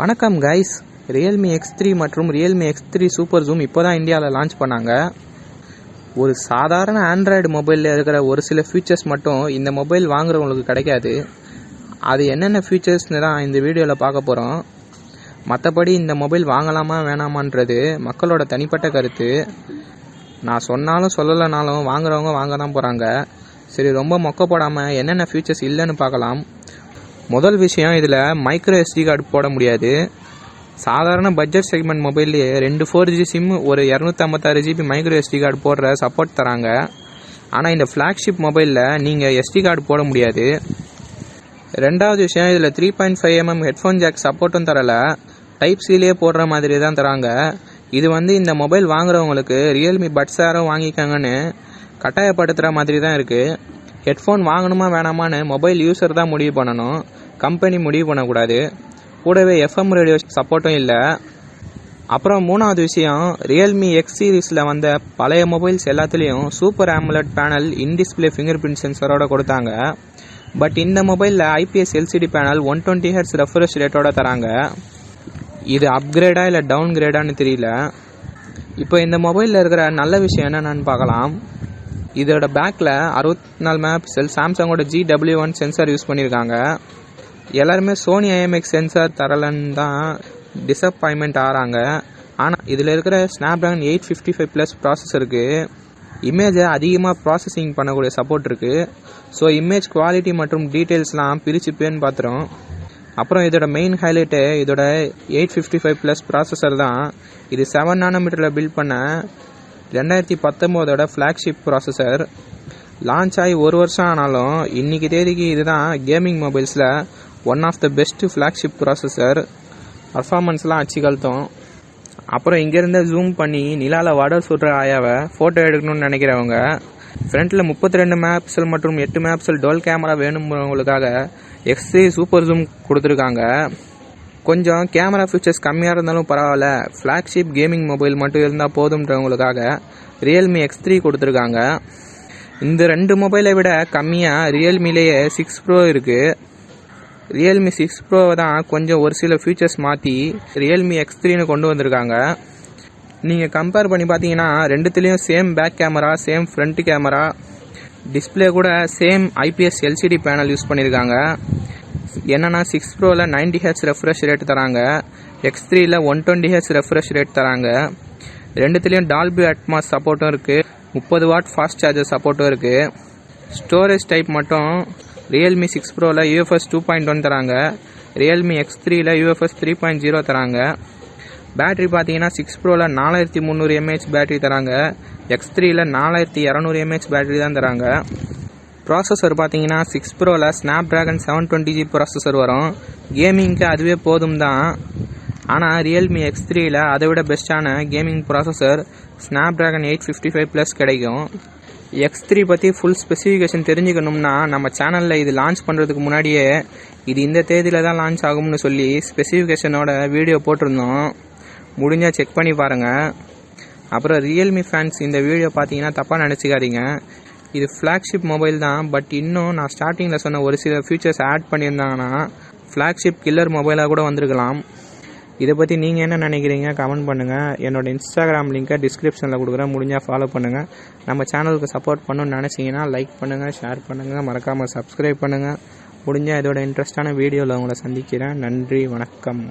வணக்கம் guys, Realme X3 மற்றும் Realme X3 super zoom இப்போ தான் இந்தியாவில் லான்ச் பண்ணாங்க. ஒரு சாதாரண ஆண்ட்ராய்டு மொபைலில் இருக்கிற ஒரு சில ஃபீச்சர்ஸ் மட்டும் இந்த மொபைல் வாங்குறவங்களுக்கு கிடைக்காது. அது என்னென்ன ஃபீச்சர்ஸ்னு தான் இந்த வீடியோவில் பார்க்க போகிறோம். மற்றபடி இந்த மொபைல் வாங்கலாமா வேணாமான்றது மக்களோட தனிப்பட்ட கருத்து. நான் சொன்னாலும் சொல்லலைனாலும் வாங்குறவங்க வாங்க தான் போகிறாங்க. சரி, ரொம்ப மொக்க போடாமல் என்னென்ன ஃபீச்சர்ஸ் இல்லைன்னு பார்க்கலாம். முதல் விஷயம், இதில் மைக்ரோ எஸ்டி கார்டு போட முடியாது. சாதாரண பட்ஜெட் செக்மெண்ட் மொபைல்லையே 2 4G சிம் ஒரு 256 GB மைக்ரோ எஸ்டி கார்டு போடுற சப்போர்ட் தராங்க. ஆனால் இந்த ஃப்ளாக்ஷிப் மொபைலில் நீங்கள் எஸ்டி கார்டு போட முடியாது. ரெண்டாவது விஷயம், இதில் 3.5mm ஹெட்ஃபோன் ஜாக் சப்போர்ட்டும் தரலை, டைப் சிலேயே போடுற மாதிரி தான் தராங்க. இது இந்த மொபைல் வாங்குறவங்களுக்கு ரியல்மி பட்ஸ் யாரும் வாங்கிக்காங்கன்னு கட்டாயப்படுத்துகிற மாதிரி தான் இருக்குது. ஹெட்ஃபோன் வாங்கணுமா வேணாமான்னு மொபைல் யூஸர் தான் முடிவு பண்ணணும், கம்பெனி முடிவு பண்ணக்கூடாது. கூடவே எஃப்எம் ரேடியோ சப்போர்ட்டும் இல்லை. அப்புறம் மூணாவது விஷயம், ரியல்மி எக்ஸ் சீரீஸில் வந்த பழைய மொபைல்ஸ் எல்லாத்துலேயும் super AMOLED panel in display fingerprint சென்சரோட கொடுத்தாங்க. பட் இந்த மொபைலில் IPS LCD panel 120 Hz refresh ரேட்டோட தராங்க. இது அப்கிரேடா இல்லை டவுன் கிரேடான்னு தெரியல. இப்போ இந்த மொபைலில் இருக்கிற நல்ல விஷயம் என்னென்னு பார்க்கலாம். இதோட பேக்கில் 64 MP சாம்சங்கோட GW1 சென்சார் யூஸ் பண்ணியிருக்காங்க. எல்லாருமே சோனி IMX சென்சார் தரலன்னு தான் டிசப்பாயின்மெண்ட் ஆகிறாங்க. ஆனால் இதில் இருக்கிற ஸ்னாப்ட்ராகன் 855+ ப்ராசஸருக்கு இமேஜை அதிகமாக ப்ராசஸிங் பண்ணக்கூடிய சப்போர்ட் இருக்குது. ஸோ இமேஜ் குவாலிட்டி மற்றும் டீட்டெயில்ஸ்லாம் பிரித்து பேன் பார்த்துரும். அப்புறம் இதோட மெயின் ஹைலைட்டு இதோட 855+ ப்ராசஸர் தான். இது 7 nm பில்ட் பண்ண 2019 ஃப்ளாக்ஷிப் ப்ராசஸர். லான்ச் ஆகி 1 வருஷம் ஆனாலும் இன்றைக்கி தேதிக்கு இதுதான் கேமிங் மொபைல்ஸில் one of the best flagship processor. பர்ஃபார்மன்ஸ்லாம் அச்சு கழுத்தும். அப்புறம் இங்கேருந்து ஜூம் பண்ணி நிலாவில் வடை சுடுற ஆயாவை ஃபோட்டோ எடுக்கணும்னு நினைக்கிறவங்க, ஃப்ரண்ட்டில் 32 MP மற்றும் 8 MP டோல் கேமரா வேணுங்கிறவங்களுக்காக X3 சூப்பர் ஜூம் கொடுத்துருக்காங்க. கொஞ்சம் கேமரா ஃபீச்சர்ஸ் கம்மியாக இருந்தாலும் பரவாயில்ல, ஃப்ளாக்ஷிப் கேமிங் மொபைல் மட்டும் இருந்தால் போதுன்றவங்களுக்காக Realme X3 கொடுத்துருக்காங்க. இந்த 2 மொபைலை விட கம்மியாக ரியல்மிலேயே 6 Pro இருக்குது. Realme 6 Pro தான் கொஞ்சம் ஒரு சில ஃபீச்சர்ஸ் மாற்றி Realme X3ன்னு கொண்டு வந்திருக்காங்க. நீங்கள் கம்பேர் பண்ணி பார்த்தீங்கன்னா ரெண்டுத்துலேயும் same back camera, same front camera, display கூட same IPS LCD panel use பண்ணியிருக்காங்க. என்னன்னா 6 Proவில் 90 Hz ரெஃப்ரெஷ் ரேட் தராங்க, X3ல் 120 Hz ரெஃப்ரெஷ் ரேட் தராங்க. ரெண்டுத்துலேயும் டால்பி அட்மாஸ் சப்போர்ட்டும் இருக்குது, 30 வாட் ஃபாஸ்ட் சார்ஜர் சப்போர்ட்டும் இருக்குது. ஸ்டோரேஜ் டைப் மட்டும் Realme 6 Proவில் UFS 2.1 தராங்க, Realme X3ல் UFS 3.0 தராங்க. பேட்டரி பார்த்தீங்கன்னா 6 Proவில் 4300 mAh பேட்டரி தராங்க, X3ல் 4200 mAh பேட்டரி தான் தராங்க. ப்ராசஸர் பார்த்தீங்கன்னா 6 Proவில் ஸ்னாப்ட்ராகன் 720G ப்ராசஸர் வரும். கேமிங்க்கு அதுவே போதும் தான். ஆனால் Realme X3ல் அதை விட பெஸ்ட்டான கேமிங் ப்ராசஸர் ஸ்னாப்ட்ராகன் 855+ கிடைக்கும். X3 பற்றி ஃபுல் ஸ்பெசிஃபிகேஷன் தெரிஞ்சுக்கணும்னா நம்ம சேனலில் இது லான்ச் பண்ணுறதுக்கு முன்னாடியே இது இந்த தேதியில் தான் லான்ச் ஆகும்னு சொல்லி ஸ்பெசிஃபிகேஷனோட வீடியோ போட்டிருந்தோம். முடிஞ்சால் செக் பண்ணி பாருங்கள். அப்புறம் ரியல்மி ஃபேன்ஸ் இந்த வீடியோ பார்த்தீங்கன்னா தப்பாக நினச்சிக்காதீங்க. இது ஃப்ளாக்ஷிப் மொபைல் தான். பட் இன்னும் நான் ஸ்டார்டிங்கில் சொன்ன ஒரு சில ஃபீச்சர்ஸ் ஆட் பண்ணியிருந்தாங்கன்னா ஃப்ளாக்ஷிப் கில்லர் மொபைலாக கூட வந்திருக்கலாம். இதை பற்றி நீங்கள் என்ன நினைக்கிறீங்க கமெண்ட் பண்ணுங்கள். என்னோடய இன்ஸ்டாகிராம் லிங்கை டிஸ்கிரிப்ஷனில் கொடுக்குறேன், முடிஞ்சால் ஃபாலோ பண்ணுங்கள். நம்ம சேனலுக்கு சப்போர்ட் பண்ணணும்னு நினச்சிங்கன்னா லைக் பண்ணுங்கள், ஷேர் பண்ணுங்கள், மறக்காமல் சப்ஸ்கிரைப் பண்ணுங்கள். முடிஞ்சால் இதோட இன்ட்ரெஸ்டான வீடியோவில் உங்களை சந்திக்கிறேன். நன்றி, வணக்கம்.